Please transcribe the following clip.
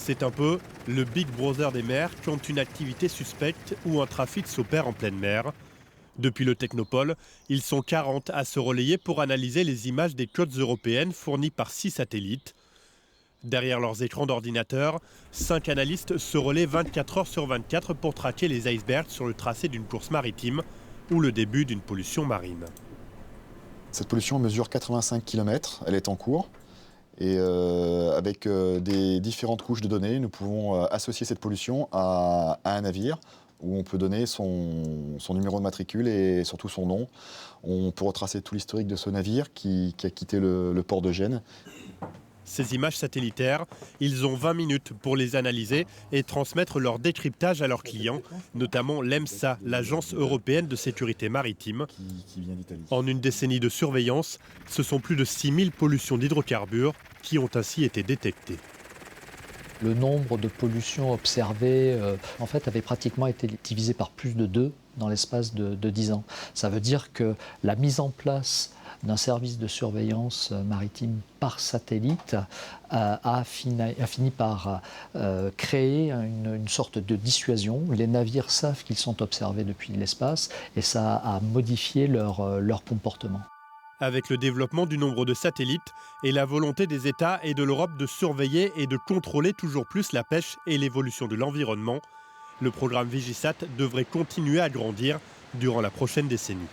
C'est un peu le Big Brother des mers quand une activité suspecte ou un trafic s'opère en pleine mer. Depuis le Technopole, ils sont 40 à se relayer pour analyser les images des côtes européennes fournies par 6 satellites. Derrière leurs écrans d'ordinateur, 5 analystes se relaient 24 heures sur 24 pour traquer les icebergs sur le tracé d'une course maritime ou le début d'une pollution marine. Cette pollution mesure 85 km, elle est en cours. Et avec des différentes couches de données, nous pouvons associer cette pollution à un navire où on peut donner son numéro de matricule et surtout son nom. On peut retracer tout l'historique de ce navire qui a quitté le port de Gênes. Ces images satellitaires, ils ont 20 minutes pour les analyser et transmettre leur décryptage à leurs clients, notamment l'EMSA, l'Agence européenne de sécurité maritime. Qui vient d'Italie. En une décennie de surveillance, ce sont plus de 6000 pollutions d'hydrocarbures qui ont ainsi été détectées. Le nombre de pollutions observées avait pratiquement été divisé par plus de 2 dans l'espace de 10 ans. Ça veut dire que la mise en place d'un service de surveillance maritime par satellite a fini par créer une sorte de dissuasion. Les navires savent qu'ils sont observés depuis l'espace et ça a modifié leur comportement. Avec le développement du nombre de satellites et la volonté des États et de l'Europe de surveiller et de contrôler toujours plus la pêche et l'évolution de l'environnement, le programme Vigisat devrait continuer à grandir durant la prochaine décennie.